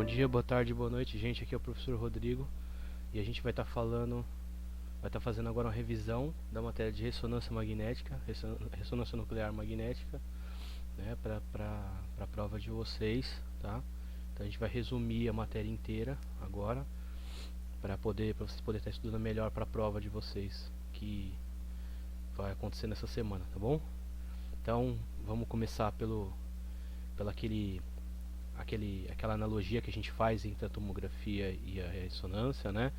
dia, boa tarde, boa noite, gente. Aqui é o professor Rodrigo e a gente vai estar fazendo agora uma revisão da matéria de ressonância magnética, ressonância nuclear magnética, né, para a prova de vocês, tá? Então a gente vai resumir a matéria inteira agora para vocês poderem estar estudando melhor para a prova de vocês que vai acontecer nessa semana, tá bom? Então vamos começar pela aquela analogia que a gente faz entre a tomografia e a ressonância, né?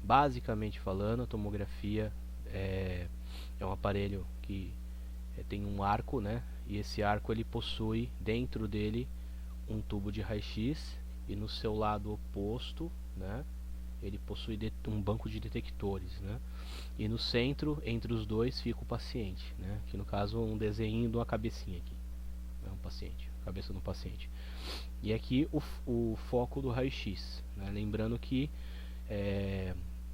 Basicamente falando, a tomografia é um aparelho que tem um arco, né? E esse arco ele possui dentro dele um tubo de raio-x e no seu lado oposto, né? Ele possui um banco de detectores, né? E no centro, entre os dois, fica o paciente, né? Que no caso um desenho de uma cabecinha aqui, é um paciente, cabeça do paciente. E aqui o foco do raio-x, né? Lembrando que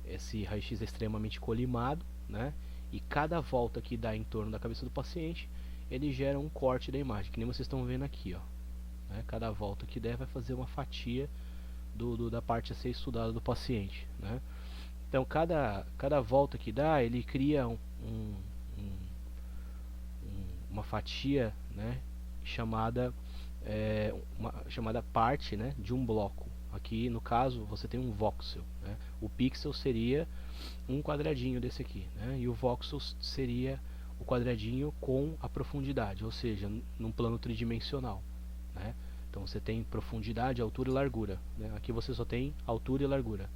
esse raio-x é extremamente colimado, né? E cada volta que dá em torno da cabeça do paciente, ele gera um corte da imagem, que nem vocês estão vendo aqui, ó, né? Cada volta que der vai fazer uma fatia da parte a ser estudada do paciente, né? Então cada volta que dá, ele cria uma fatia, né? chamada parte, né, de um bloco. Aqui no caso você tem um voxel, né? O pixel seria um quadradinho desse aqui, né? E o voxel seria o quadradinho com a profundidade, ou seja, num plano tridimensional, né? Então você tem profundidade, altura e largura, né? Aqui você só tem altura e largura,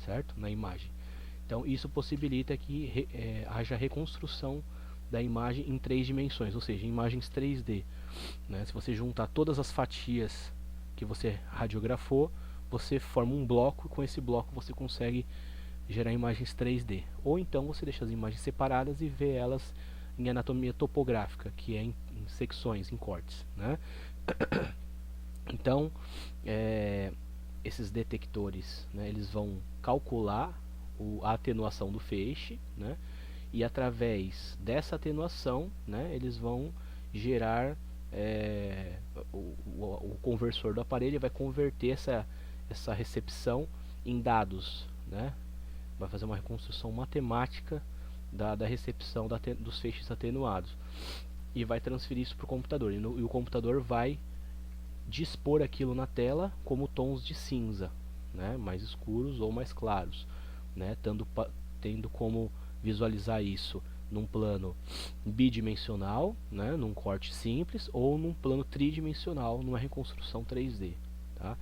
certo? Na imagem. Então isso possibilita que haja reconstrução da imagem em 3 dimensões, ou seja, imagens 3D, né? Se você juntar todas as fatias que você radiografou, você forma um bloco, e com esse bloco você consegue gerar imagens 3D. Ou então você deixa as imagens separadas e vê elas em anatomia topográfica, que é em secções, em cortes, né? Então, esses detectores, né, eles vão calcular a atenuação do feixe, né? E através dessa atenuação, né, eles vão gerar o conversor do aparelho vai converter essa recepção em dados, né? Vai fazer uma reconstrução matemática da recepção dos feixes atenuados e vai transferir isso para o computador, e o computador vai dispor aquilo na tela como tons de cinza, né? Mais escuros ou mais claros, né? Tendo como visualizar isso num plano bidimensional, né, num corte simples, ou num plano tridimensional, numa reconstrução 3D, tá?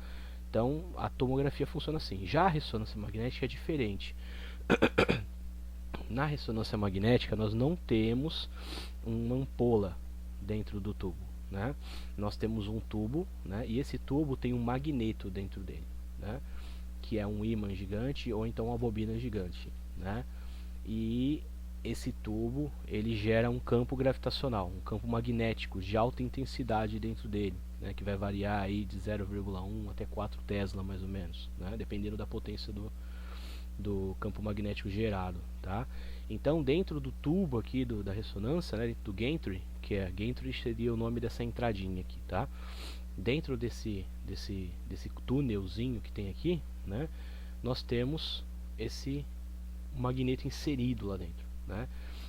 Então a tomografia funciona assim. Já a ressonância magnética é diferente. Na ressonância magnética nós não temos uma ampola dentro do tubo, né? Nós temos um tubo, né, e esse tubo tem um magneto dentro dele, né, que é um ímã gigante ou então uma bobina gigante, né? E esse tubo ele gera um campo gravitacional, um campo magnético de alta intensidade dentro dele, né, que vai variar aí de 0,1 até 4 Tesla mais ou menos, né, dependendo da potência do campo magnético gerado, tá? Então dentro do tubo aqui da ressonância, né, do gantry, que gantry seria o nome dessa entradinha aqui, tá? Dentro desse túnelzinho que tem aqui, né, nós temos esse magneto inserido lá dentro, né?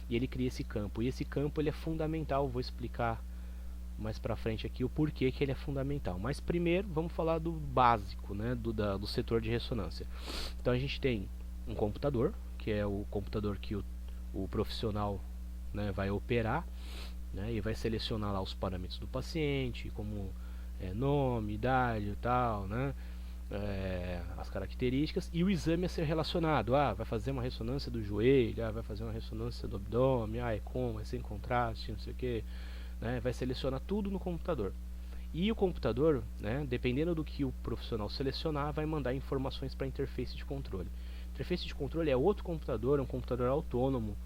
E ele cria esse campo, e esse campo ele é fundamental. Vou explicar mais pra frente aqui o porquê que ele é fundamental, mas primeiro vamos falar do básico, né, do setor de ressonância. Então a gente tem um computador, que é o computador que o profissional, né, vai operar, né, e vai selecionar lá os parâmetros do paciente, como nome, idade e tal, né, as características, e o exame a ser relacionado. Vai fazer uma ressonância do joelho, vai fazer uma ressonância do abdômen, é como, é sem contraste, não sei o que, né? Vai selecionar tudo no computador. E o computador, né, dependendo do que o profissional selecionar, vai mandar informações para a interface de controle. Interface de controle é outro computador, é um computador autônomo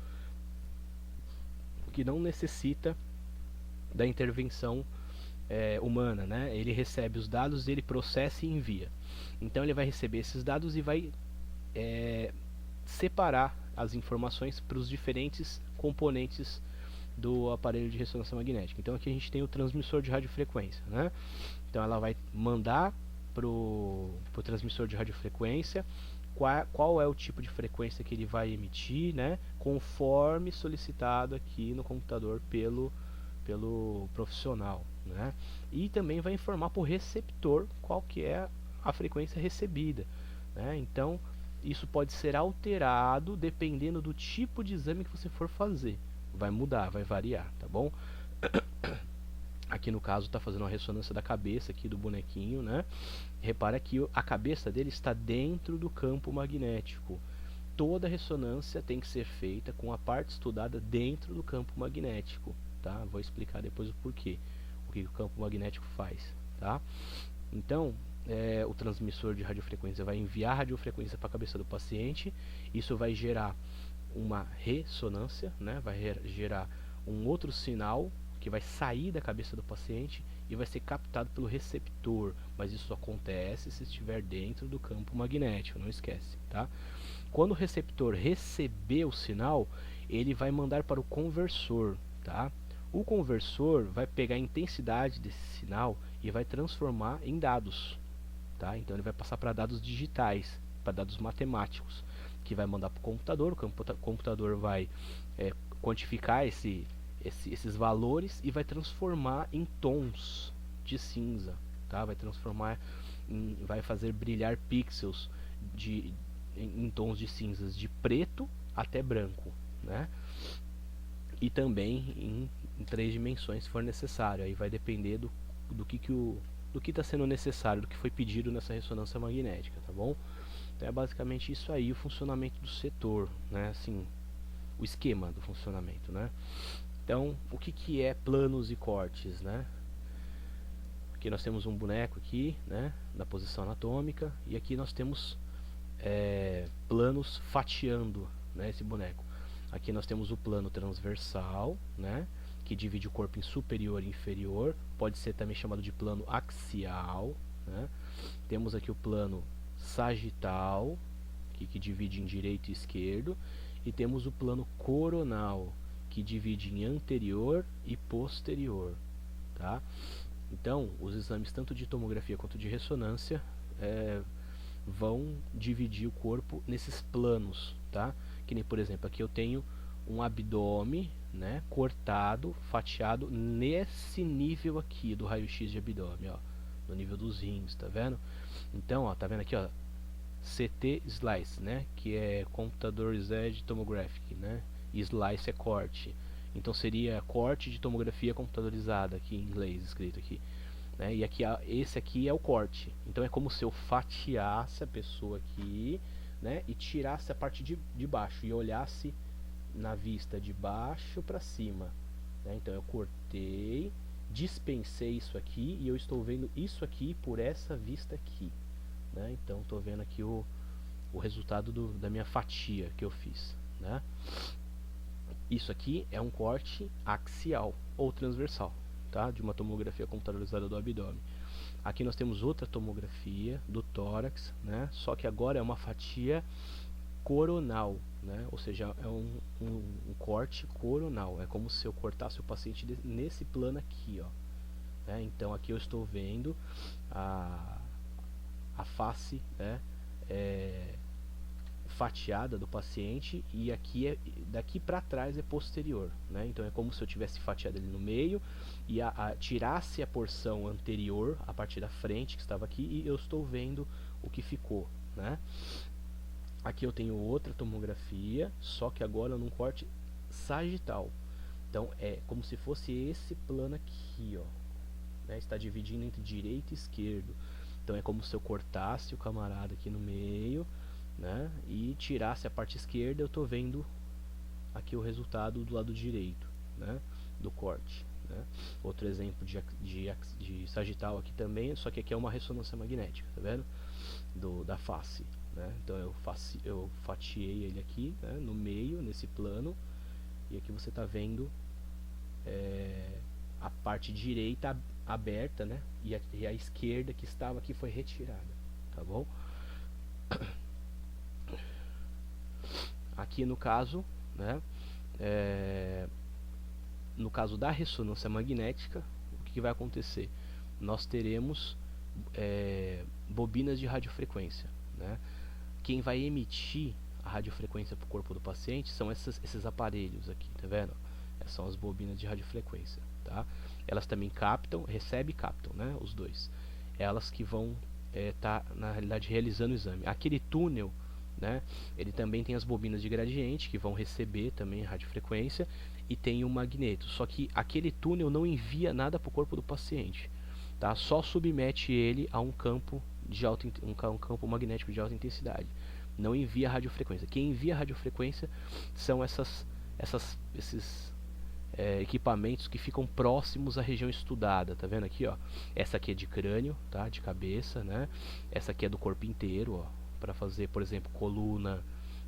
que não necessita da intervenção humana, né? Ele recebe os dados, ele processa e envia. Então ele vai receber esses dados e vai separar as informações para os diferentes componentes do aparelho de ressonância magnética. Então aqui a gente tem o transmissor de radiofrequência, né? Então ela vai mandar pro transmissor de radiofrequência, qual é o tipo de frequência que ele vai emitir, né, conforme solicitado aqui no computador pelo profissional, né? E também vai informar para o receptor qual que é a frequência recebida, né? Então isso pode ser alterado dependendo do tipo de exame que você for fazer. Vai mudar, vai variar, tá bom? Aqui no caso está fazendo uma ressonância da cabeça aqui do bonequinho, né? Repara que a cabeça dele está dentro do campo magnético. Toda ressonância tem que ser feita com a parte estudada dentro do campo magnético, tá? Vou explicar depois o porquê, o que o campo magnético faz, tá? Então, o transmissor de radiofrequência vai enviar radiofrequência para a cabeça do paciente. Isso vai gerar uma ressonância, né? Vai gerar um outro sinal que vai sair da cabeça do paciente e vai ser captado pelo receptor, mas isso acontece se estiver dentro do campo magnético, não esquece, tá? Quando o receptor receber o sinal, ele vai mandar para o conversor, tá? O conversor vai pegar a intensidade desse sinal e vai transformar em dados, tá? Então ele vai passar para dados digitais, para dados matemáticos, que vai mandar para o computador. O computador vai quantificar esses valores e vai transformar em tons de cinza, tá? Vai fazer brilhar pixels em tons de cinzas de preto até branco, né? E também em 3 dimensões se for necessário. Aí vai depender do que está sendo necessário, do que foi pedido nessa ressonância magnética, tá bom? Então é basicamente isso aí, o funcionamento do setor, né? Assim, o esquema do funcionamento, né? Então, o que é planos e cortes, né? Aqui nós temos um boneco aqui, né, da posição anatômica, e aqui nós temos planos fatiando, né, esse boneco. Aqui nós temos o plano transversal, né, que divide o corpo em superior e inferior, pode ser também chamado de plano axial, né? Temos aqui o plano sagital, que divide em direito e esquerdo, e temos o plano coronal, que divide em anterior e posterior, tá? Então, os exames tanto de tomografia quanto de ressonância vão dividir o corpo nesses planos, tá? Que nem, por exemplo, aqui eu tenho um abdômen, né, cortado, fatiado nesse nível aqui do raio-x de abdômen, ó, no nível dos rins, tá vendo? Então, ó, tá vendo aqui, ó, CT slice, né, que é Computerized Tomographic, né, e slice é corte. Então seria corte de tomografia computadorizada aqui em inglês escrito aqui, né? E aqui esse aqui é o corte. Então é como se eu fatiasse a pessoa aqui, né, e tirasse a parte de baixo e olhasse na vista de baixo para cima, né? Então eu cortei, dispensei isso aqui e eu estou vendo isso aqui por essa vista aqui, né? Então estou vendo aqui o resultado da minha fatia que eu fiz, né? Isso aqui é um corte axial ou transversal, tá? De uma tomografia computadorizada do abdômen. Aqui nós temos outra tomografia do tórax, né? Só que agora é uma fatia coronal, né? Ou seja, é um corte coronal. É como se eu cortasse o paciente nesse plano aqui, ó, né? Então aqui eu estou vendo a face, né, fatiada do paciente, e aqui daqui para trás é posterior, né? Então é como se eu tivesse fatiado ele no meio e tirasse a porção anterior, a parte da frente que estava aqui, e eu estou vendo o que ficou, né? Aqui eu tenho outra tomografia, só que agora num corte sagital. Então é como se fosse esse plano aqui, ó, né? Está dividindo entre direito e esquerdo. Então é como se eu cortasse o camarada aqui no meio, né, e tirasse a parte esquerda. Eu estou vendo aqui o resultado do lado direito, né, do corte, né? Outro exemplo de sagital aqui também, só que aqui é uma ressonância magnética, tá vendo? Da face, né? Então eu fatiei ele aqui, né, no meio, nesse plano, e aqui você está vendo a parte direita aberta, né, e a esquerda que estava aqui foi retirada, tá bom? Aqui no caso, né, no caso da ressonância magnética, o que vai acontecer? Nós teremos bobinas de radiofrequência, né? Quem vai emitir a radiofrequência para o corpo do paciente são esses aparelhos aqui, tá vendo? Essas são as bobinas de radiofrequência, tá? Elas também captam, recebem e captam, né? Os dois. Elas que vão tá na realidade realizando o exame. Aquele túnel, né? Ele também tem as bobinas de gradiente que vão receber também radiofrequência e tem o magneto. Só que aquele túnel não envia nada para o corpo do paciente, tá? Só submete ele a um campo de um campo magnético de alta intensidade. Não envia radiofrequência. Quem envia radiofrequência são esses equipamentos que ficam próximos à região estudada, tá vendo aqui, ó? Essa aqui é de crânio, tá? De cabeça, né? Essa aqui é do corpo inteiro, ó, para fazer, por exemplo, coluna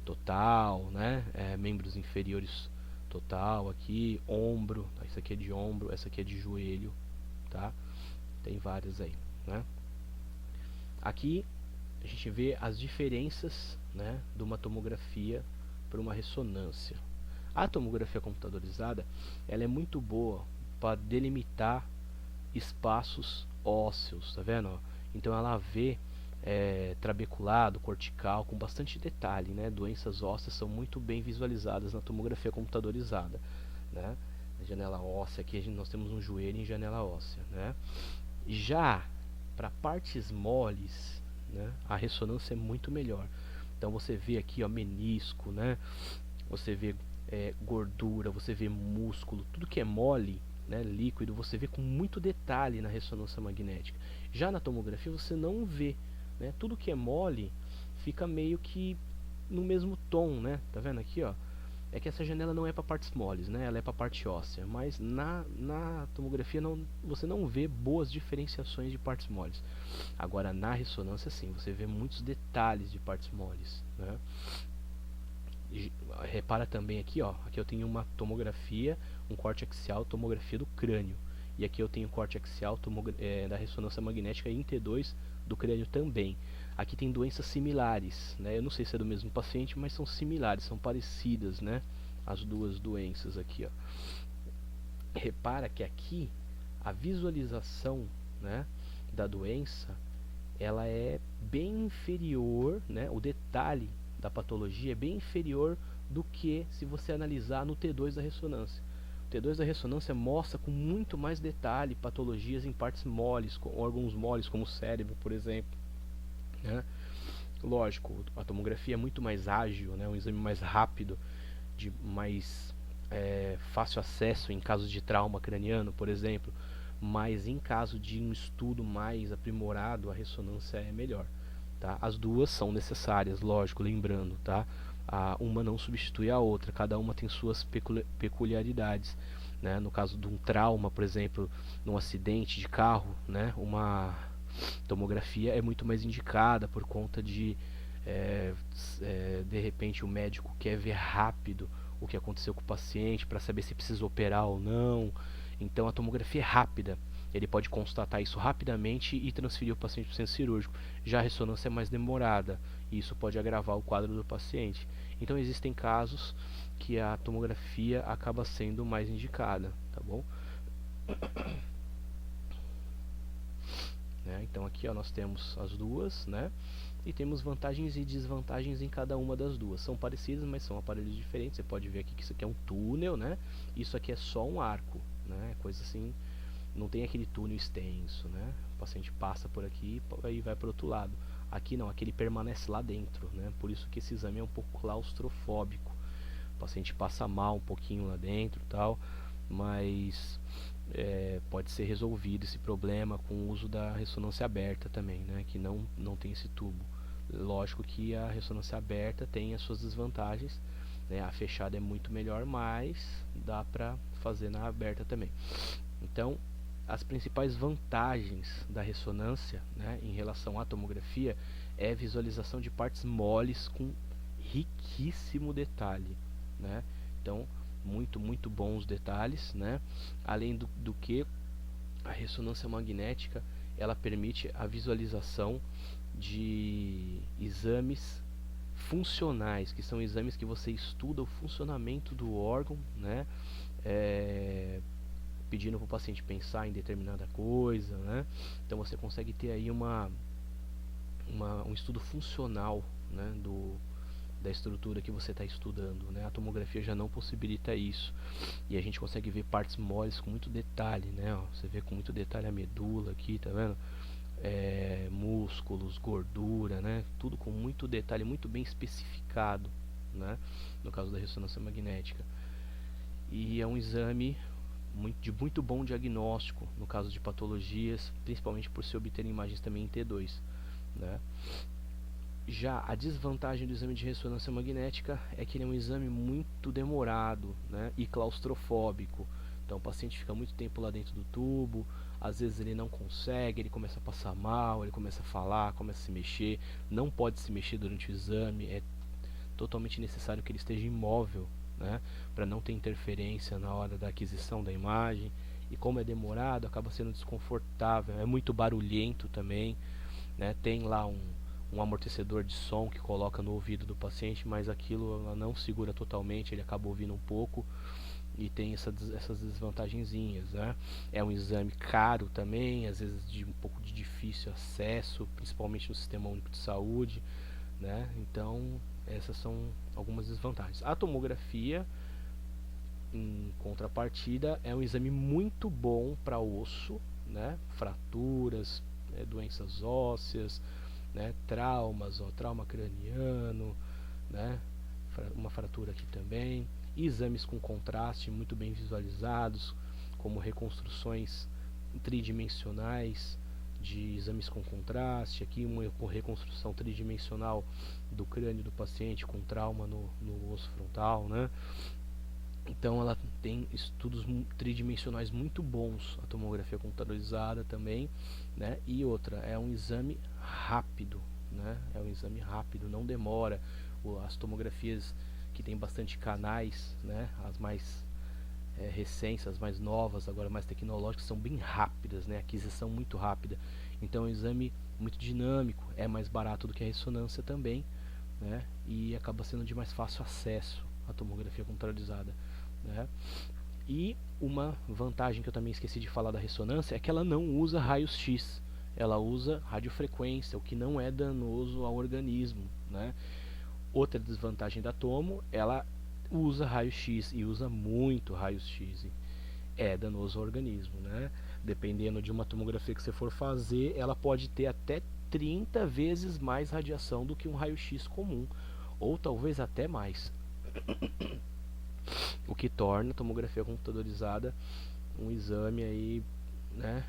total, né? Membros inferiores total aqui, ombro, tá? Isso aqui é de ombro, essa aqui é de joelho, tá? Tem várias aí, né? Aqui a gente vê as diferenças, né, de uma tomografia para uma ressonância. A tomografia computadorizada ela é muito boa para delimitar espaços ósseos, tá vendo? Então ela vê trabeculado, cortical, com bastante detalhe, né? Doenças ósseas são muito bem visualizadas na tomografia computadorizada, né? Na janela óssea aqui nós temos um joelho em janela óssea, né? Já para partes moles, né, a ressonância é muito melhor. Então você vê aqui, ó, menisco, né? Você vê gordura, você vê músculo, tudo que é mole, né, líquido, você vê com muito detalhe na ressonância magnética. Já na tomografia você não vê, né? Tudo que é mole fica meio que no mesmo tom, né? Tá vendo aqui, ó? É que essa janela não é para partes moles, né? Ela é para parte óssea, mas na tomografia você não vê boas diferenciações de partes moles. Agora na ressonância sim, você vê muitos detalhes de partes moles, né? Repara também aqui, ó, aqui eu tenho uma tomografia, um corte axial, tomografia do crânio. E aqui eu tenho corte axial da ressonância magnética em T2 do crânio também. Aqui tem doenças similares, né? Eu não sei se é do mesmo paciente, mas são similares, são parecidas, né? As duas doenças aqui, ó. Repara que aqui a visualização, né, da doença, ela é bem inferior, né? O detalhe da patologia é bem inferior do que se você analisar no T2 da ressonância. O T2 da ressonância mostra com muito mais detalhe patologias em partes moles, com órgãos moles, como o cérebro, por exemplo, né? Lógico, a tomografia é muito mais ágil, né? Um exame mais rápido, de mais fácil acesso em casos de trauma craniano, por exemplo, mas em caso de um estudo mais aprimorado, a ressonância é melhor, tá? As duas são necessárias, lógico, lembrando, tá? Uma não substitui a outra, cada uma tem suas peculiaridades, né? No caso de um trauma, por exemplo, num acidente de carro, né? Uma tomografia é muito mais indicada por conta de repente o médico quer ver rápido o que aconteceu com o paciente para saber se precisa operar ou não. Então a tomografia é rápida, ele pode constatar isso rapidamente e transferir o paciente para o centro cirúrgico. Já a ressonância é mais demorada e isso pode agravar o quadro do paciente. Então existem casos que a tomografia acaba sendo mais indicada, tá bom? Então aqui, ó, nós temos as duas, né? E temos vantagens e desvantagens em cada uma das duas. São parecidas, mas são aparelhos diferentes. Você pode ver aqui que isso aqui é um túnel, né? Isso aqui é só um arco, né? Coisa assim, não tem aquele túnel extenso, né? O paciente passa por aqui e vai para o outro lado. Aqui não, aqui ele permanece lá dentro, né? Por isso que esse exame é um pouco claustrofóbico. O paciente passa mal um pouquinho lá dentro, tal, mas pode ser resolvido esse problema com o uso da ressonância aberta também, né? Que não tem esse tubo. Lógico que a ressonância aberta tem as suas desvantagens, né? A fechada é muito melhor, mas dá para fazer na aberta também. Então, as principais vantagens da ressonância, né, em relação à tomografia é visualização de partes moles com riquíssimo detalhe, né? Então, muito bons detalhes, né? Além do que a ressonância magnética ela permite a visualização de exames funcionais, que são exames que você estuda o funcionamento do órgão, né? Pedindo para o paciente pensar em determinada coisa, né? Então você consegue ter aí uma um estudo funcional, né, da estrutura que você está estudando, né? A tomografia já não possibilita isso, e a gente consegue ver partes moles com muito detalhe, né? Ó, você vê com muito detalhe a medula aqui, tá vendo? Músculos, gordura, né? Tudo com muito detalhe, muito bem especificado, né? No caso da ressonância magnética. E é um exame de muito bom diagnóstico no caso de patologias, principalmente por se obter imagens também em T2, né? Já a desvantagem do exame de ressonância magnética é que ele é um exame muito demorado, né, e claustrofóbico. Então o paciente fica muito tempo lá dentro do tubo, às vezes ele não consegue, ele começa a passar mal, ele começa a falar, começa a se mexer, não pode se mexer durante o exame, é totalmente necessário que ele esteja imóvel, né, para não ter interferência na hora da aquisição da imagem. E como é demorado, acaba sendo desconfortável, é muito barulhento também, né, tem lá um amortecedor de som que coloca no ouvido do paciente, mas aquilo ela não segura totalmente, ele acaba ouvindo um pouco e tem essas desvantagenzinhas, né? É um exame caro também, às vezes de um pouco de difícil acesso, principalmente no Sistema Único de Saúde, né? Então essas são algumas desvantagens. A tomografia, em contrapartida, é um exame muito bom para osso, né? Fraturas, doenças ósseas, né, traumas, ó, trauma craniano, né, uma fratura aqui também, exames com contraste muito bem visualizados, como reconstruções tridimensionais de exames com contraste, aqui uma reconstrução tridimensional do crânio do paciente com trauma no osso frontal, né. Então ela tem estudos tridimensionais muito bons, a tomografia computadorizada também, né? E outra, é um exame rápido, né? É um exame rápido, não demora. As tomografias que tem bastante canais, né? As mais recentes, as mais novas, agora mais tecnológicas, são bem rápidas, né? Aquisição muito rápida. Então é um exame muito dinâmico, é mais barato do que a ressonância também, né? E acaba sendo de mais fácil acesso a tomografia computadorizada, né? E uma vantagem que eu também esqueci de falar da ressonância é que ela não usa raios X, ela usa radiofrequência, o que não é danoso ao organismo, né? Outra desvantagem da tomo, ela usa raio-x e usa muito raio-x, é danoso ao organismo, né? Dependendo de uma tomografia que você for fazer, ela pode ter até 30 vezes mais radiação do que um raio-x comum, ou talvez até mais, o que torna a tomografia computadorizada um exame aí, né,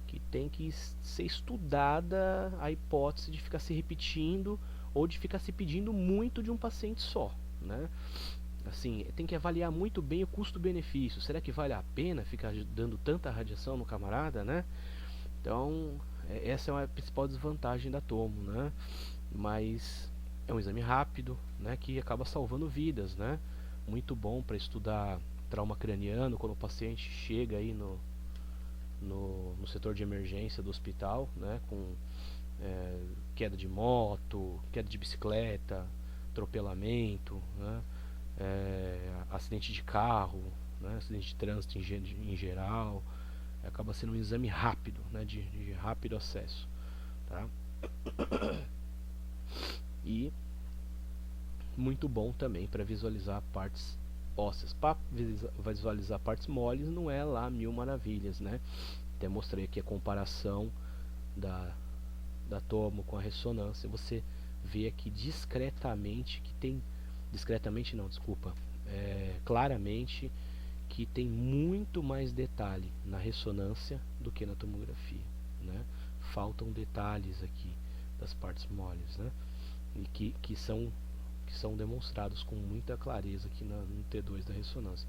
que tem que ser estudada a hipótese de ficar se repetindo ou de ficar se pedindo muito de um paciente só, né? Assim, tem que avaliar muito bem o custo-benefício. Será que vale a pena ficar dando tanta radiação no camarada, né? Então, essa é a principal desvantagem da tomo, né? Mas é um exame rápido, né, que acaba salvando vidas, né? Muito bom para estudar trauma craniano quando o paciente chega aí no setor de emergência do hospital, né, com queda de moto, queda de bicicleta, atropelamento, né, acidente de carro, né, acidente de trânsito em geral. Acaba sendo um exame rápido, né, de rápido acesso, tá? E muito bom também para visualizar partes ósseas. Para visualizar partes moles não é lá mil maravilhas, né? Até mostrei aqui a comparação da tomo com a ressonância. Você vê aqui discretamente que tem, discretamente não, desculpa, claramente que tem muito mais detalhe na ressonância do que na tomografia, né? Faltam detalhes aqui das partes moles, né? E que são demonstrados com muita clareza aqui no T2 da ressonância.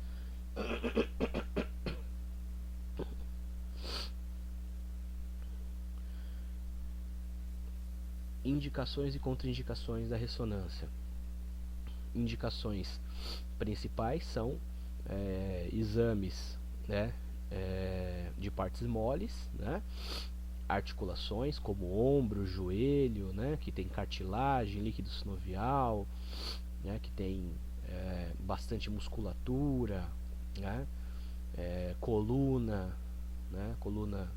Indicações e contraindicações da ressonância. Indicações principais são exames, né, de partes moles, né, articulações como ombro, joelho, né, que tem cartilagem, líquido sinovial, né, que tem bastante musculatura, né, coluna, né, coluna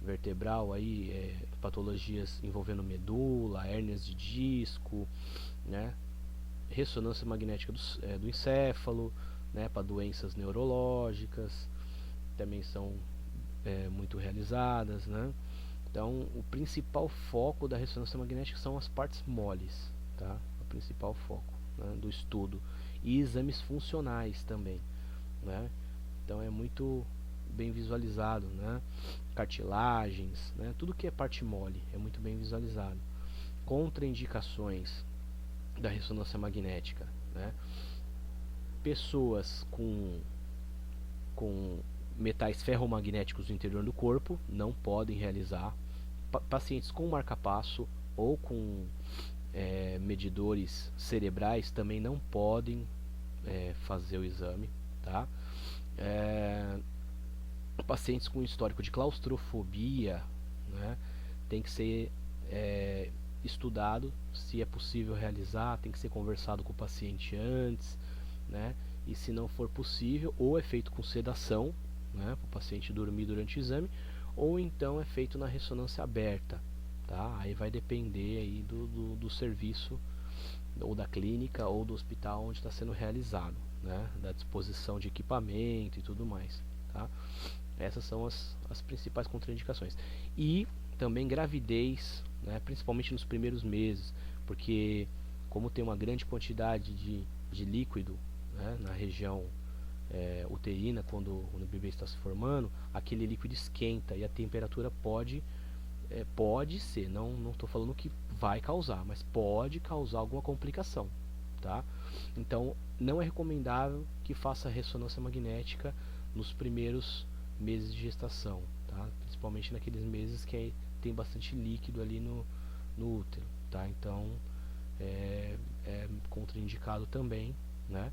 vertebral aí patologias envolvendo medula, hérnias de disco, né? Ressonância magnética do encéfalo, né? Para doenças neurológicas, também são muito realizadas, né? Então, o principal foco da ressonância magnética são as partes moles, tá? O principal foco, né, do estudo. E exames funcionais também, né? Então, é muito bem visualizado, né? Cartilagens, né? Tudo que é parte mole é muito bem visualizado. Contraindicações da ressonância magnética, né? Pessoas com metais ferromagnéticos no interior do corpo não podem realizar. Pacientes com marca-passo ou com medidores cerebrais também não podem fazer o exame, tá? Pacientes com histórico de claustrofobia, né, tem que ser estudado se é possível realizar, tem que ser conversado com o paciente antes, né? E se não for possível, ou é feito com sedação, né, para o paciente dormir durante o exame, ou então é feito na ressonância aberta, tá? Aí vai depender aí do serviço, ou da clínica, ou do hospital onde está sendo realizado, né? Da disposição de equipamento e tudo mais, tá? Essas são as principais contraindicações. E também gravidez, né, principalmente nos primeiros meses, porque como tem uma grande quantidade de líquido, né, na região uterina, quando o bebê está se formando, aquele líquido esquenta e a temperatura pode ser, não estou falando que vai causar, mas pode causar alguma complicação, tá? Então não é recomendável que faça ressonância magnética nos primeiros meses de gestação, tá? Principalmente naqueles meses que tem bastante líquido ali no útero, tá? Então é contraindicado também, né?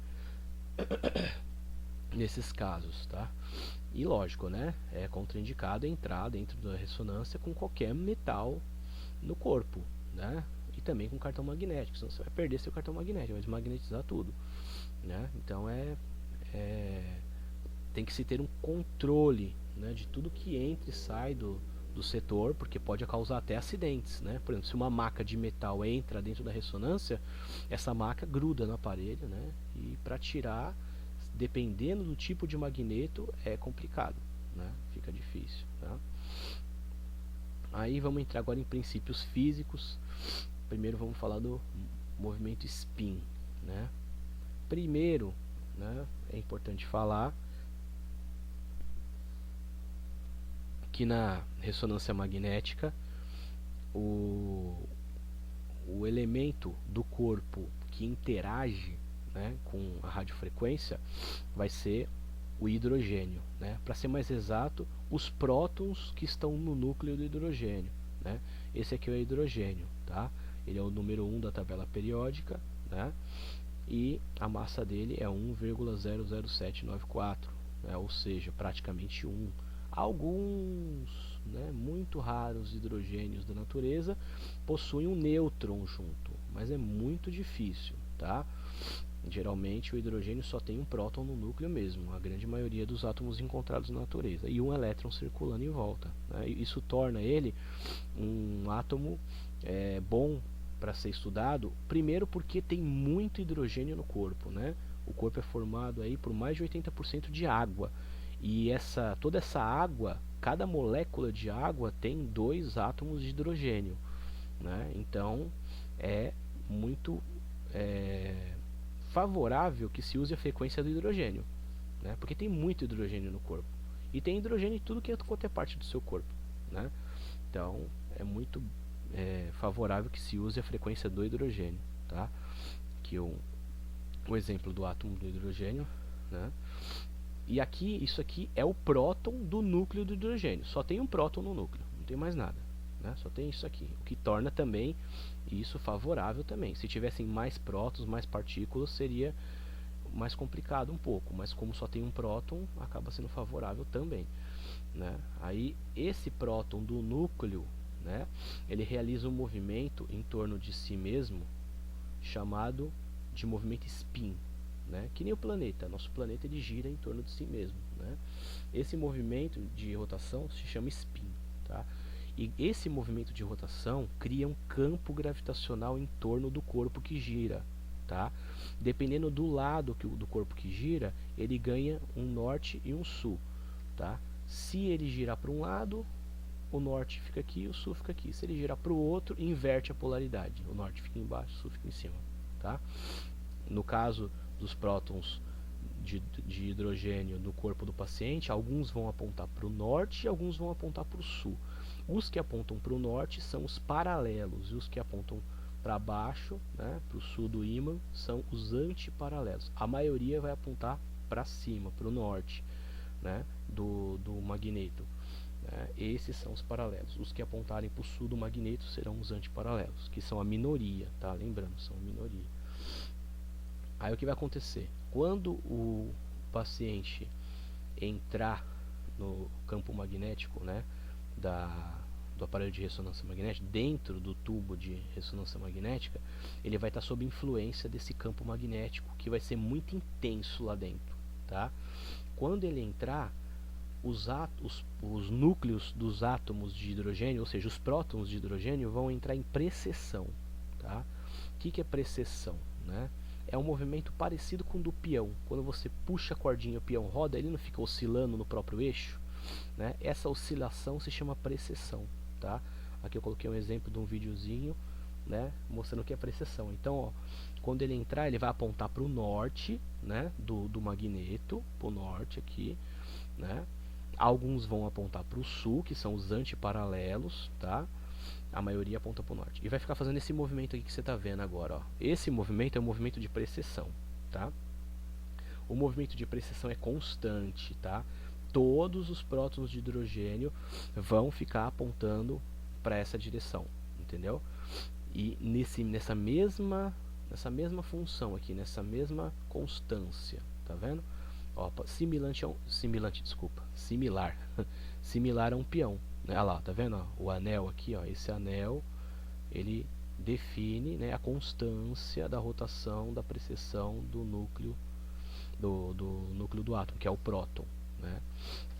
Nesses casos, tá? E lógico, né? É contraindicado entrar dentro da ressonância com qualquer metal no corpo, né? E também com cartão magnético, senão você vai perder seu cartão magnético, vai desmagnetizar tudo, né? Então tem que se ter um controle, né, de tudo que entra e sai do setor, porque pode causar até acidentes, né? Por exemplo, se uma maca de metal entra dentro da ressonância, essa maca gruda no aparelho, né? E para tirar, dependendo do tipo de magneto, é complicado, né? Fica difícil, tá? Aí vamos entrar agora em princípios físicos. Primeiro vamos falar do movimento spin, né? Primeiro, né, é importante falar que na ressonância magnética o elemento do corpo que interage, né, com a radiofrequência vai ser o hidrogênio, né? Para ser mais exato, os prótons que estão no núcleo do hidrogênio, né? Esse aqui é o hidrogênio, tá? Ele é o número 1 da tabela periódica, né? E a massa dele é 1,00794, né? Ou seja, praticamente 1. Alguns, né, muito raros hidrogênios da natureza possuem um nêutron junto, mas é muito difícil, tá? Geralmente o hidrogênio só tem um próton no núcleo mesmo, a grande maioria dos átomos encontrados na natureza, e um elétron circulando em volta, né? Isso torna ele um átomo bom para ser estudado, primeiro porque tem muito hidrogênio no corpo, né? O corpo é formado aí por mais de 80% de água, e toda essa água, cada molécula de água tem 2 átomos de hidrogênio, né? Então é muito favorável que se use a frequência do hidrogênio, né? Porque tem muito hidrogênio no corpo, e tem hidrogênio em tudo que é parte do seu corpo, né? Então é muito favorável que se use a frequência do hidrogênio, tá? Que o exemplo do átomo do hidrogênio, né? E isso aqui é o próton do núcleo do hidrogênio. Só tem um próton no núcleo, não tem mais nada, né? Só tem isso aqui, o que torna também isso favorável também. Se tivessem mais prótons, mais partículas, seria mais complicado um pouco, mas como só tem um próton, acaba sendo favorável também, né? Aí esse próton do núcleo, né, ele realiza um movimento em torno de si mesmo chamado de movimento spin, né? Que nem o planeta. Nosso planeta ele gira em torno de si mesmo, né? Esse movimento de rotação se chama spin, tá? E esse movimento de rotação cria um campo gravitacional em torno do corpo que gira, tá? Dependendo do lado do corpo que gira, ele ganha um norte e um sul, tá? Se ele girar para um lado, o norte fica aqui, o sul fica aqui. Se ele girar para o outro, inverte a polaridade. O norte fica embaixo, o sul fica em cima, tá? No caso dos prótons de hidrogênio do corpo do paciente, alguns vão apontar para o norte e alguns vão apontar para o sul. Os que apontam para o norte são os paralelos, e os que apontam para baixo, né, para o sul do ímã, são os antiparalelos. A maioria vai apontar para cima, para o norte, né, do magneto. Esses são os paralelos. Os que apontarem para o sul do magneto serão os antiparalelos, que são a minoria, tá? Lembrando, são a minoria. Aí o que vai acontecer? Quando o paciente entrar no campo magnético, né, do aparelho de ressonância magnética, dentro do tubo de ressonância magnética, ele vai estar sob influência desse campo magnético, que vai ser muito intenso lá dentro, tá? Quando ele entrar, os núcleos dos átomos de hidrogênio, ou seja, os prótons de hidrogênio, vão entrar em precessão, tá? O que é precessão, né? É um movimento parecido com o do peão. Quando você puxa a cordinha e o peão roda, ele não fica oscilando no próprio eixo, né? Essa oscilação se chama precessão, tá? Aqui eu coloquei um exemplo de um videozinho, né, mostrando o que é precessão. Então, ó, quando ele entrar, ele vai apontar para o norte, né, do magneto, para o norte aqui, né? Alguns vão apontar para o sul, que são os antiparalelos, tá? A maioria aponta para o norte. E vai ficar fazendo esse movimento aqui que você está vendo agora, ó. Esse movimento é o movimento de precessão, tá? O movimento de precessão é constante, tá? Todos os prótons de hidrogênio vão ficar apontando para essa direção, entendeu? E nessa mesma função aqui, nessa mesma constância, tá vendo? Ó, similar similar a um peão, né? Olha lá, tá vendo? Ó, o anel aqui, ó, esse anel ele define, né, a constância da rotação da precessão do núcleo do átomo, que é o próton, né?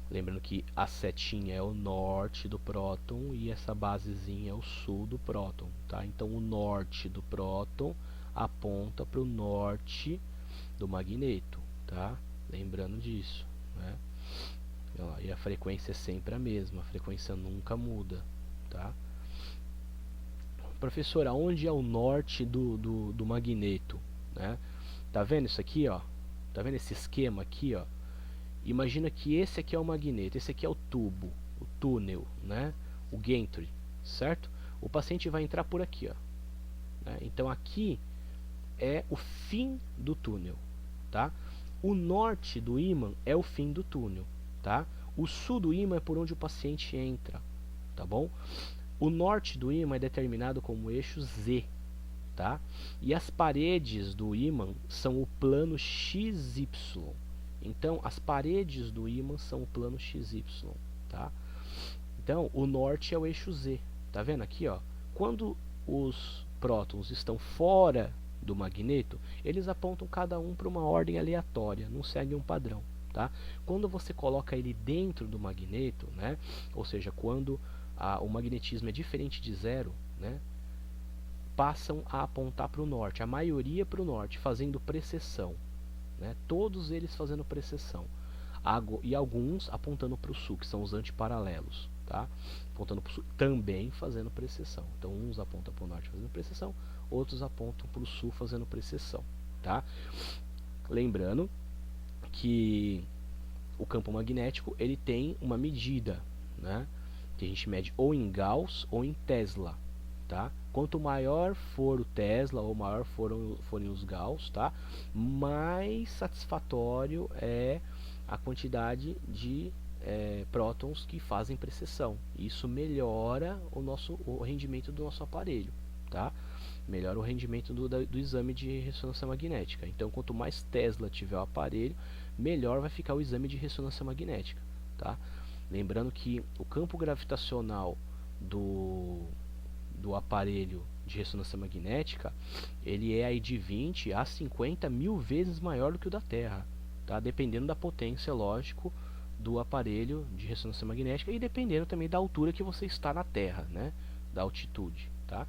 Lembrando que a setinha é o norte do próton e essa basezinha é o sul do próton, tá? Então o norte do próton aponta para o norte do magneto, tá? Lembrando disso, né? E a frequência é sempre a mesma, a frequência nunca muda, tá? Professor, aonde é o norte do magneto, né? Tá vendo isso aqui, ó? Tá vendo esse esquema aqui, ó? Imagina que esse aqui é o magneto, esse aqui é o tubo, o túnel, né? O gantry, certo? O paciente vai entrar por aqui, ó, né? Então aqui é o fim do túnel, tá? O norte do ímã é o fim do túnel, tá? O sul do ímã é por onde o paciente entra, tá bom? O norte do ímã é determinado como eixo Z, tá? E as paredes do ímã são o plano XY. Então, as paredes do ímã são o plano XY, tá? Então, o norte é o eixo Z, tá vendo aqui, ó? Quando os prótons estão fora do magneto, eles apontam cada um para uma ordem aleatória, não segue um padrão, tá? Quando você coloca ele dentro do magneto, né? Ou seja, quando o magnetismo é diferente de zero, né? Passam a apontar para o norte, a maioria para o norte, fazendo precessão, né? Todos eles fazendo precessão, e alguns apontando para o sul, que são os antiparalelos, tá? Apontando para o sul, também fazendo precessão. Então uns apontam para o norte fazendo precessão, outros apontam para o sul fazendo precessão, tá? Lembrando que o campo magnético ele tem uma medida, né? Que a gente mede ou em Gauss ou em Tesla, tá? Quanto maior for o Tesla ou maior forem os Gauss, tá? Mais satisfatório é a quantidade de prótons que fazem precessão. Isso melhora o rendimento do nosso aparelho, tá? Melhora o rendimento do exame de ressonância magnética. Então, quanto mais Tesla tiver o aparelho, melhor vai ficar o exame de ressonância magnética, tá? Lembrando que o campo gravitacional do aparelho de ressonância magnética, ele é aí de 20 a 50 mil vezes maior do que o da Terra, tá? Dependendo da potência, lógico, do aparelho de ressonância magnética e dependendo também da altura que você está na Terra, né? Da altitude, tá?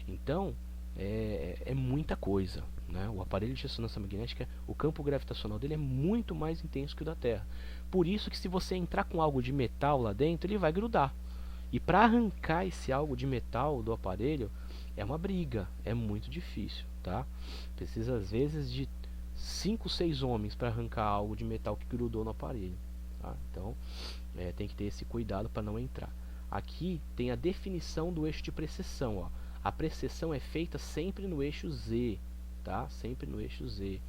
Então, é muita coisa, né? O aparelho de ressonância magnética, o campo gravitacional dele é muito mais intenso que o da Terra. Por isso que se você entrar com algo de metal lá dentro, ele vai grudar. E para arrancar esse algo de metal do aparelho, é uma briga, é muito difícil, tá? Precisa às vezes de 5, 6 homens para arrancar algo de metal que grudou no aparelho. Tá? Então, tem que ter esse cuidado para não entrar. Aqui tem a definição do eixo de precessão. Ó. A precessão é feita sempre no eixo Z, tá? Sempre no eixo Z.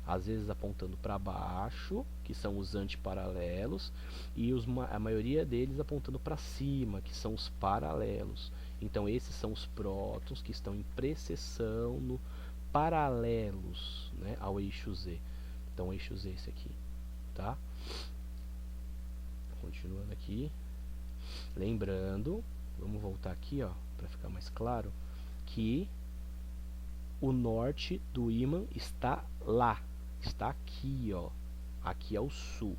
Às vezes apontando para baixo, que são os antiparalelos, e a maioria deles apontando para cima, que são os paralelos. Então esses são os prótons que estão em precessão no paralelos, né, ao eixo Z. Então o eixo Z é esse aqui, tá? Continuando aqui, lembrando, vamos voltar aqui, ó, para ficar mais claro, que o norte do ímã está lá, está aqui, ó, aqui é o sul,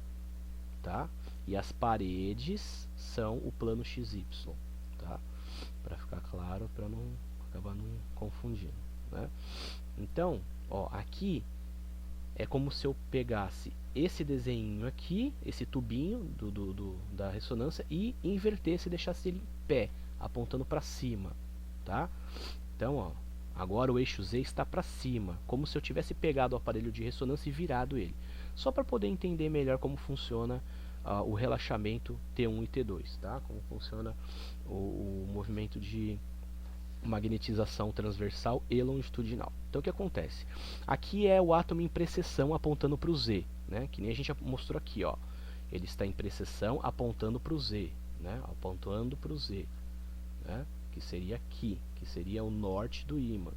tá? E as paredes são o plano XY, tá? Para ficar claro, para não acabar não confundindo, né? Então, ó, aqui é como se eu pegasse esse desenho aqui, esse tubinho da ressonância e invertesse e deixasse ele em pé, apontando para cima, tá? Então, ó, agora o eixo Z está para cima, como se eu tivesse pegado o aparelho de ressonância e virado ele. Só para poder entender melhor como funciona o relaxamento T1 e T2, tá? Como funciona o movimento de magnetização transversal e longitudinal. Então o que acontece? Aqui é o átomo em precessão apontando para o Z, né? Que nem a gente mostrou aqui, ó. Ele está em precessão apontando para o Z, né? Apontando para o Z, né? Que seria aqui, que seria o norte do ímã.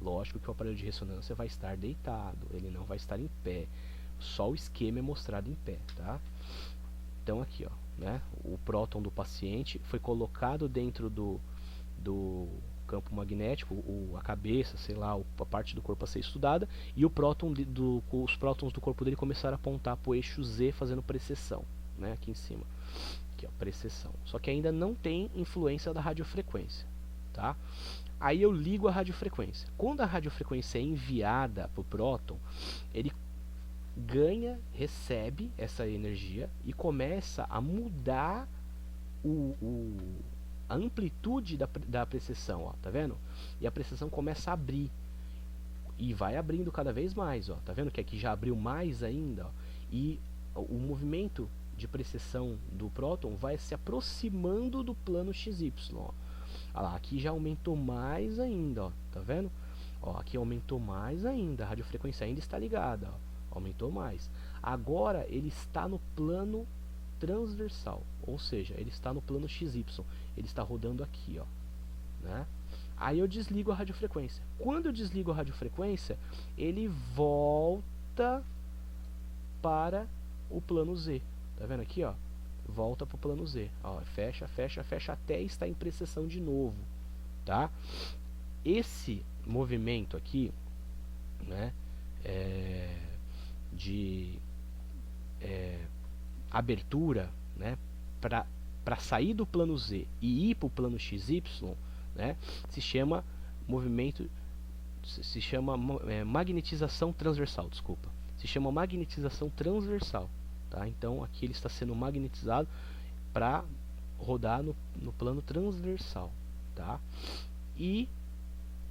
Lógico que o aparelho de ressonância vai estar deitado, ele não vai estar em pé. Só o esquema é mostrado em pé, tá? Então aqui, ó, né? O próton do paciente foi colocado dentro do campo magnético, a cabeça, sei lá, a parte do corpo a ser estudada, e os prótons do corpo dele começaram a apontar para o eixo Z fazendo precessão, né? Aqui em cima, aqui, ó, precessão. Só que ainda não tem influência da radiofrequência, tá? Aí eu ligo a radiofrequência. Quando a radiofrequência é enviada para o próton, ele recebe essa energia e começa a mudar a amplitude da precessão, ó, tá vendo? E a precessão começa a abrir e vai abrindo cada vez mais, ó, tá vendo que aqui já abriu mais ainda, ó, e o movimento de precessão do próton vai se aproximando do plano XY, ó. Olha lá, aqui já aumentou mais ainda, ó, tá vendo? Ó, aqui aumentou mais ainda, a radiofrequência ainda está ligada, ó, aumentou mais. Agora ele está no plano transversal, ou seja, ele está no plano XY, ele está rodando aqui, ó, né? Aí eu desligo a radiofrequência. Quando eu desligo a radiofrequência, ele volta para o plano Z, tá vendo aqui, ó? Volta para o plano Z, ó, fecha, fecha, fecha até estar em precessão de novo, tá? Esse movimento aqui, né, de abertura, né, para sair do plano Z e ir para o plano XY, né, se chama magnetização transversal, desculpa. Se chama magnetização transversal, tá? Então aqui ele está sendo magnetizado para rodar no plano transversal, tá? E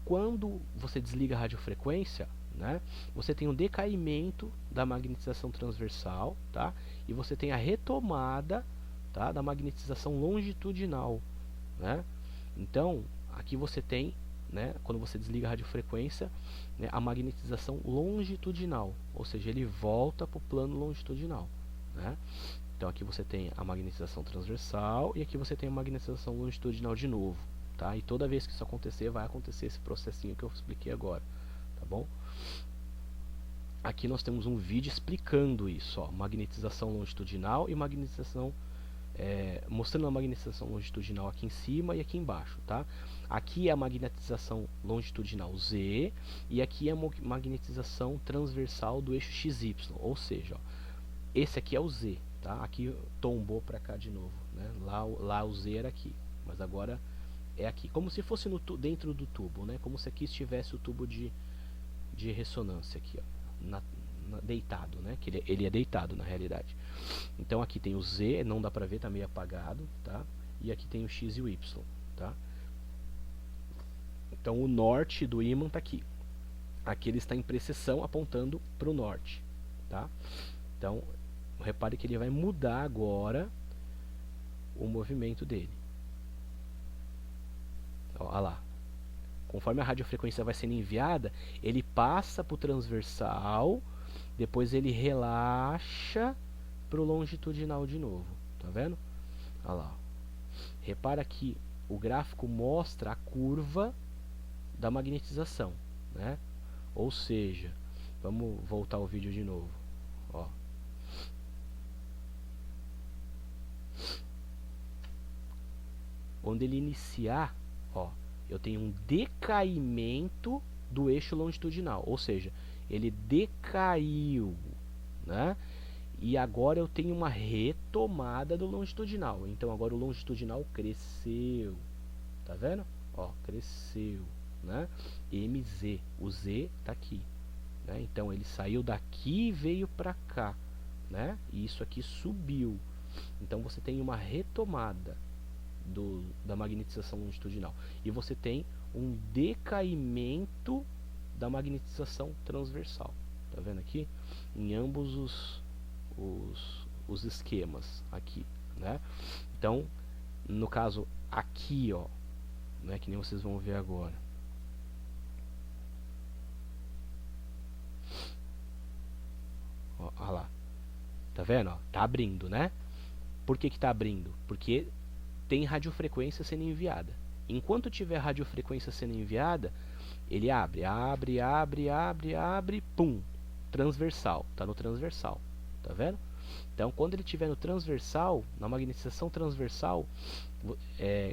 quando você desliga a radiofrequência, né, você tem um decaimento da magnetização transversal, tá? E você tem a retomada, tá, da magnetização longitudinal, né? Então, aqui você tem, né, quando você desliga a radiofrequência, né, a magnetização longitudinal, ou seja, ele volta para o plano longitudinal, né? Então aqui você tem a magnetização transversal e aqui você tem a magnetização longitudinal de novo, tá? E toda vez que isso acontecer, vai acontecer esse processinho que eu expliquei agora, tá bom? Aqui nós temos um vídeo explicando isso, ó, magnetização longitudinal e magnetização, mostrando a magnetização longitudinal aqui em cima e aqui embaixo, tá? Aqui é a magnetização longitudinal Z e aqui é a magnetização transversal do eixo XY, ou seja, ó, esse aqui é o Z, tá? Aqui tombou para cá de novo, né? Lá o Z era aqui, mas agora é aqui, como se fosse dentro do tubo, né? Como se aqui estivesse o tubo de ressonância aqui, ó, deitado, né? Que ele é deitado na realidade. Então aqui tem o Z, não dá pra ver, tá meio apagado, tá? E aqui tem o X e o Y, tá? Então o norte do ímã tá aqui. Aqui ele está em precessão apontando para o norte, tá? Então repare que ele vai mudar agora o movimento dele. Olha lá. Conforme a radiofrequência vai sendo enviada, ele passa para o transversal, depois ele relaxa para o longitudinal de novo. Tá vendo? Olha lá. Repara que o gráfico mostra a curva da magnetização, né? Ou seja, vamos voltar o vídeo de novo. Ó. Quando ele iniciar, ó, eu tenho um decaimento do eixo longitudinal, ou seja, ele decaiu, né? E agora eu tenho uma retomada do longitudinal. Então agora o longitudinal cresceu, tá vendo? Ó, cresceu, né? MZ, o Z tá aqui, né? Então ele saiu daqui e veio para cá, né? E isso aqui subiu. Então você tem uma retomada da magnetização longitudinal e você tem um decaimento da magnetização transversal. Tá vendo aqui? Em ambos os esquemas aqui, né? Então, no caso aqui, ó, né, que nem vocês vão ver agora. Ó, ó lá. Tá vendo? Ó, tá abrindo, né? Por que que tá abrindo? Porque tem radiofrequência sendo enviada. Enquanto tiver radiofrequência sendo enviada, ele abre, abre, abre, abre, abre, pum, transversal, tá no transversal, tá vendo? Então, quando ele estiver no transversal, na magnetização transversal,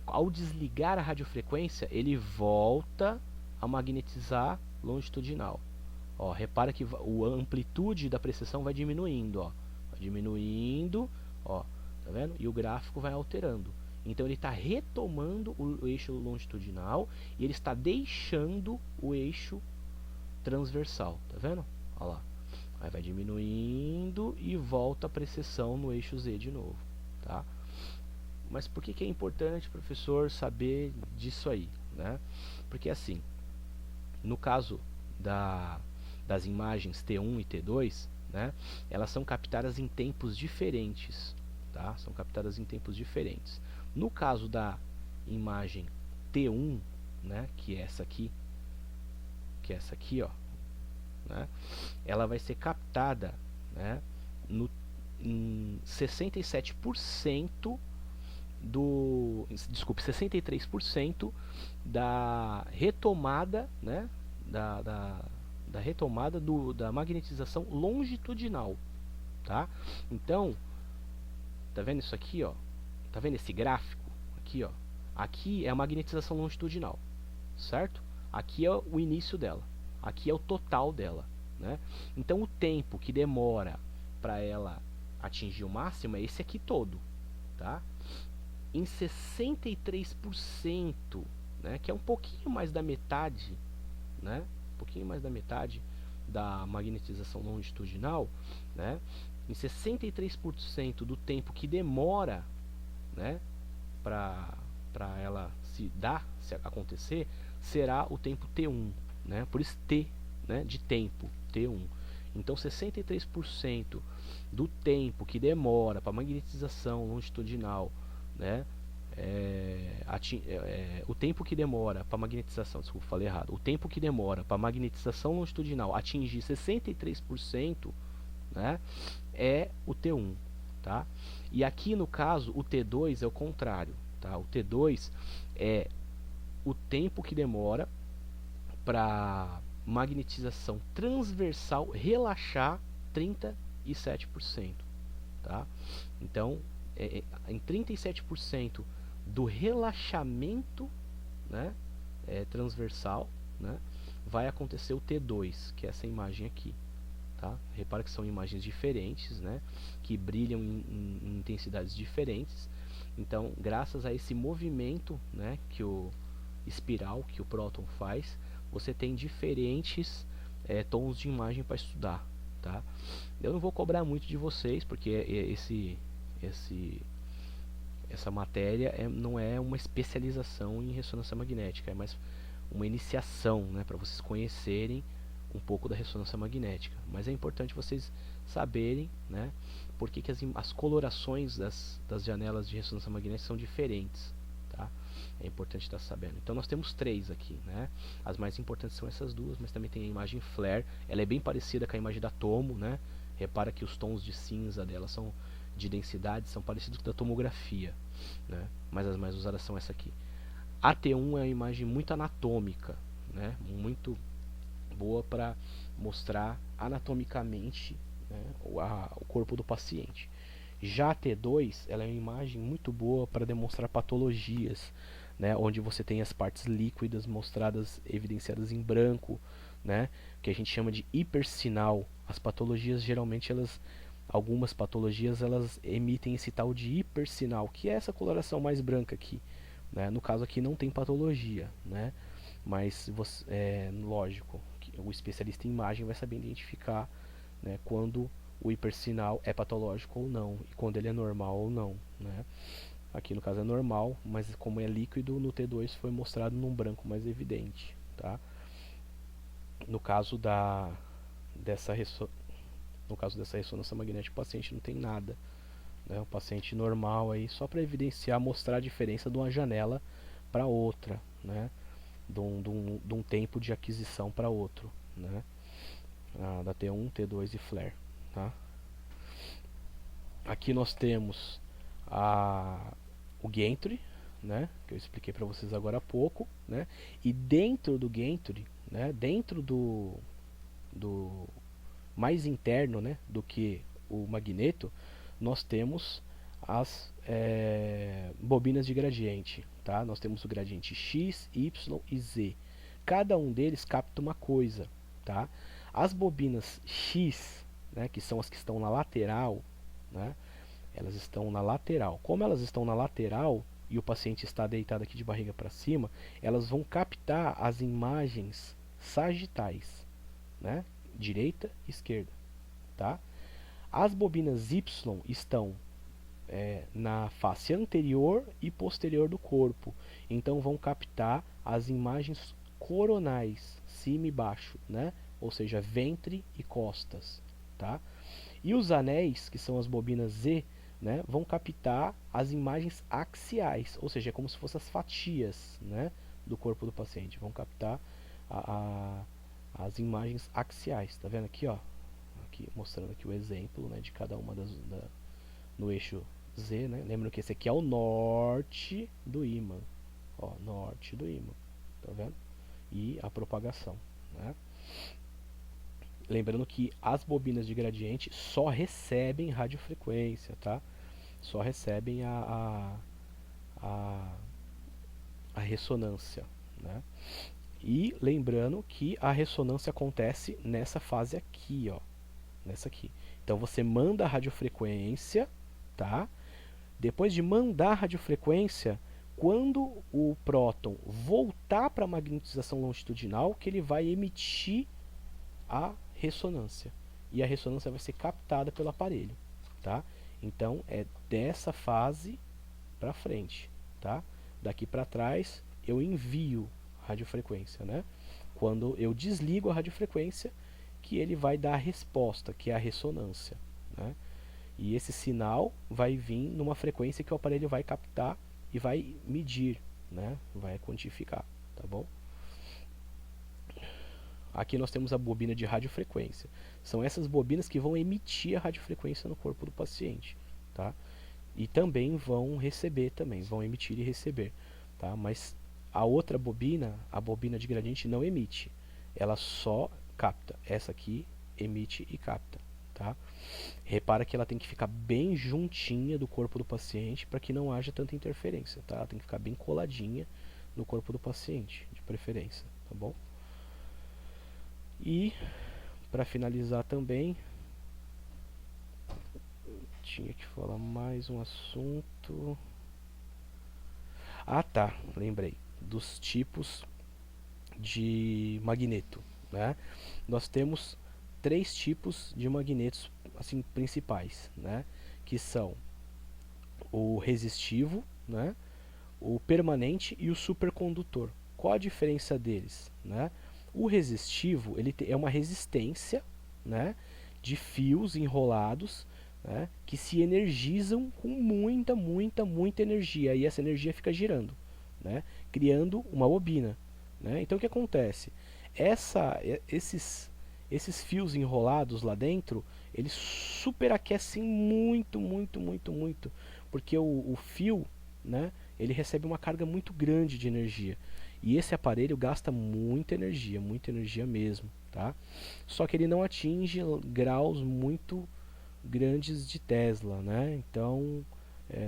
ao desligar a radiofrequência, ele volta a magnetizar longitudinal. Ó, repara que a amplitude da precessão vai diminuindo, ó, vai diminuindo, ó, tá vendo? E o gráfico vai alterando. Então ele está retomando o eixo longitudinal e ele está deixando o eixo transversal, tá vendo? Olha lá. Aí vai diminuindo e volta a precessão no eixo Z de novo, tá? Mas por que é importante, professor, saber disso aí, né? Porque assim, no caso das imagens T1 e T2, né, elas são captadas em tempos diferentes, tá? São captadas em tempos diferentes. No caso da imagem T1, né, que é essa aqui, ó, né, ela vai ser captada, né, em 67% 63% da retomada, né, da retomada da magnetização longitudinal, tá? Então, tá vendo isso aqui, ó? Tá vendo esse gráfico? Aqui, ó. Aqui é a magnetização longitudinal, certo? Aqui é o início dela. Aqui é o total dela, né? Então o tempo que demora para ela atingir o máximo é esse aqui todo, tá? Em 63%, né, que é um pouquinho mais da metade, né? Um pouquinho mais da metade da magnetização longitudinal, né? Em 63% do tempo que demora, né, para ela se acontecer, será o tempo T1, né? Por isso T, né, de tempo, T1. Então 63% do tempo que demora para a magnetização longitudinal, né, o tempo que demora para magnetização, desculpa, falei errado. O tempo que demora para magnetização longitudinal atingir 63%, né, é o T1, tá? E aqui no caso o T2 é o contrário, tá? O T2 é o tempo que demora para magnetização transversal relaxar 37%, tá? Então, em 37% do relaxamento, né, transversal, né, vai acontecer o T2, que é essa imagem aqui, tá? Repara que são imagens diferentes, né? Que brilham em intensidades diferentes. Então, graças a esse movimento, né, que o espiral que o próton faz, você tem diferentes tons de imagem para estudar, tá? Eu não vou cobrar muito de vocês, porque essa matéria não é uma especialização em ressonância magnética, é mais uma iniciação, né, para vocês conhecerem um pouco da ressonância magnética. Mas é importante vocês saberem, né, por que as colorações das janelas de ressonância magnética são diferentes. Tá? É importante estar sabendo. Então nós temos 3 aqui, né? As mais importantes são essas duas, mas também tem a imagem flare. Ela é bem parecida com a imagem da tomo, né? Repara que os tons de cinza dela são de densidade, são parecidos com a da tomografia, né? Mas as mais usadas são essa aqui. A T1 é uma imagem muito anatômica, né? Muito boa para mostrar anatomicamente, né, o corpo do paciente. Já a T2 ela é uma imagem muito boa para demonstrar patologias, né, onde você tem as partes líquidas mostradas, evidenciadas em branco, né, que a gente chama de hipersinal. As patologias geralmente algumas patologias elas emitem esse tal de hipersinal, que é essa coloração mais branca aqui, né. No caso aqui não tem patologia, né, mas lógico, o especialista em imagem vai saber identificar, né, quando o hipersinal é patológico ou não, e quando ele é normal ou não, né? Aqui no caso é normal, mas como é líquido, no T2 foi mostrado num branco mais evidente, tá? No caso dessa ressonância magnética, o paciente não tem nada, né? O paciente normal aí, só para evidenciar, mostrar a diferença de uma janela para outra, né? De um tempo de aquisição para outro, né? Da T1, T2 e flare, tá? Aqui nós temos o gantry, né, que eu expliquei para vocês agora há pouco, né? E dentro do gantry, né, dentro do mais interno, né, do que o magneto, nós temos as bobinas de gradiente, tá? Nós temos o gradiente X, Y e Z. Cada um deles capta uma coisa, tá? As bobinas X, né, que são as que estão na lateral, né, elas estão na lateral. Como elas estão na lateral e o paciente está deitado aqui de barriga para cima, elas vão captar as imagens sagitais, né, direita e esquerda, tá? As bobinas Y estão na face anterior e posterior do corpo, então vão captar as imagens coronais, cima e baixo, né? Ou seja, ventre e costas, tá? E os anéis, que são as bobinas Z, né, vão captar as imagens axiais, ou seja, é como se fossem as fatias, né, do corpo do paciente, vão captar as imagens axiais, tá vendo aqui, ó, aqui mostrando aqui o exemplo, né, de cada uma no eixo Z, né? Lembrando que esse aqui é o norte do ímã, ó, norte do ímã, tá vendo? E a propagação, né? Lembrando que as bobinas de gradiente só recebem radiofrequência, tá? Só recebem a ressonância, né? E lembrando que a ressonância acontece nessa fase aqui, ó, nessa aqui. Então você manda a radiofrequência, tá? Depois de mandar a radiofrequência, quando o próton voltar para a magnetização longitudinal, que ele vai emitir a ressonância. E a ressonância vai ser captada pelo aparelho, tá? Então é dessa fase para frente, tá? Daqui para trás eu envio a radiofrequência, né? Quando eu desligo a radiofrequência, que ele vai dar a resposta, que é a ressonância, né? E esse sinal vai vir numa frequência que o aparelho vai captar e vai medir, né? Vai quantificar, tá bom? Aqui nós temos a bobina de radiofrequência. São essas bobinas que vão emitir a radiofrequência no corpo do paciente, tá? E também vão receber também, vão emitir e receber, tá? Mas a outra bobina, a bobina de gradiente, não emite. Ela só capta. Essa aqui emite e capta, tá? Repara que ela tem que ficar bem juntinha do corpo do paciente para que não haja tanta interferência, tá? Ela tem que ficar bem coladinha no corpo do paciente, de preferência, tá bom? E para finalizar também, tinha que falar mais um assunto. Ah, tá, lembrei dos tipos de magneto, né? Nós temos três tipos de magnetos assim principais, né? Que são o resistivo, né? O permanente e o supercondutor. Qual a diferença deles, né? O resistivo é uma resistência, né? De fios enrolados, né? Que se energizam com muita energia e essa energia fica girando, né? Criando uma bobina, né? Então o que acontece? Esses fios enrolados lá dentro, eles superaquecem muito, porque o fio, né? Ele recebe uma carga muito grande de energia. E esse aparelho gasta muita energia mesmo, tá? Só que ele não atinge graus muito grandes de Tesla, né? Então,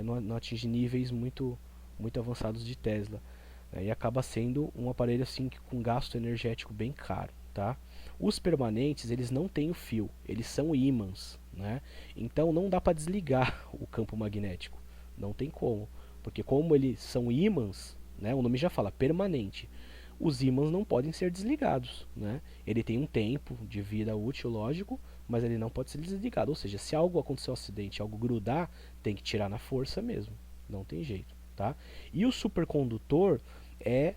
não atinge níveis muito avançados de Tesla. E acaba sendo um aparelho assim com gasto energético bem caro, tá? Os permanentes, eles não têm o fio, eles são ímãs, né? Então não dá para desligar o campo magnético, não tem como, porque como eles são ímãs, né? O nome já fala permanente. Os ímãs não podem ser desligados, né? Ele tem um tempo de vida útil, lógico, mas ele não pode ser desligado. Ou seja, se algo acontecer um acidente, algo grudar, tem que tirar na força mesmo, não tem jeito, tá? E o supercondutor é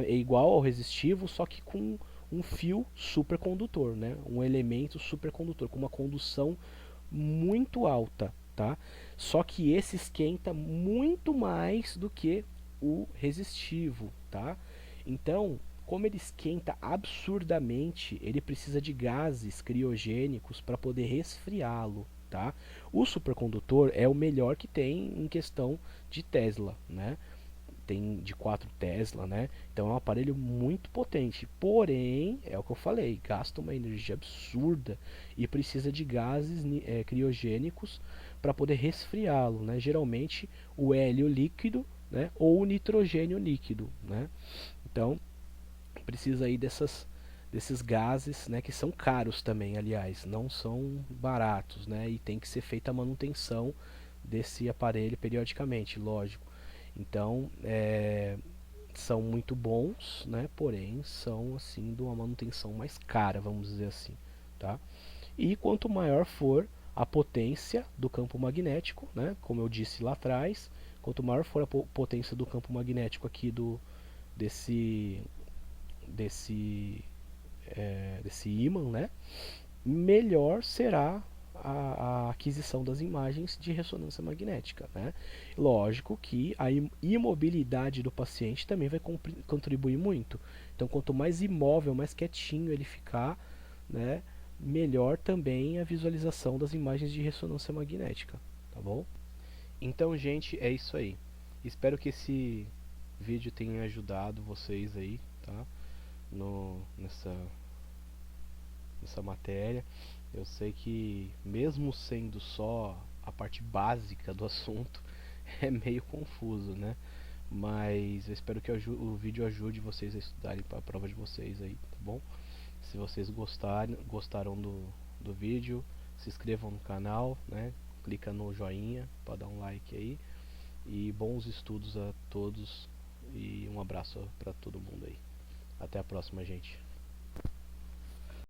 igual ao resistivo, só que com um fio supercondutor, né? Um elemento supercondutor com uma condução muito alta, tá? Só que esse esquenta muito mais do que o resistivo, tá? Então, como ele esquenta absurdamente, ele precisa de gases criogênicos para poder resfriá-lo, tá? O supercondutor é o melhor que tem em questão de Tesla, né? Tem de 4 Tesla, né? Então é um aparelho muito potente. Porém, é o que eu falei, gasta uma energia absurda e precisa de gases criogênicos para poder resfriá-lo, né? Geralmente o hélio líquido, né? Ou o nitrogênio líquido, né? Então precisa aí desses gases, né? Que são caros também, aliás, não são baratos, né? E tem que ser feita a manutenção desse aparelho periodicamente, lógico. Então, são muito bons, né? Porém, são assim de uma manutenção mais cara, vamos dizer assim, tá? E quanto maior for a potência do campo magnético, né? Como eu disse lá atrás, quanto maior for a potência do campo magnético aqui desse desse desse ímã, né? Melhor será a aquisição das imagens de ressonância magnética, né? Lógico que a imobilidade do paciente também vai contribuir muito. Então, quanto mais imóvel, mais quietinho ele ficar, né, melhor também a visualização das imagens de ressonância magnética, tá bom? Então, gente, é isso aí. Espero que esse vídeo tenha ajudado vocês aí, tá? Nessa matéria. Eu sei que mesmo sendo só a parte básica do assunto, é meio confuso, né? Mas eu espero que o vídeo ajude vocês a estudarem para a prova de vocês aí, tá bom? Se vocês gostaram do vídeo, se inscrevam no canal, né? Clica no joinha para dar um like aí. E bons estudos a todos e um abraço para todo mundo aí. Até a próxima, gente.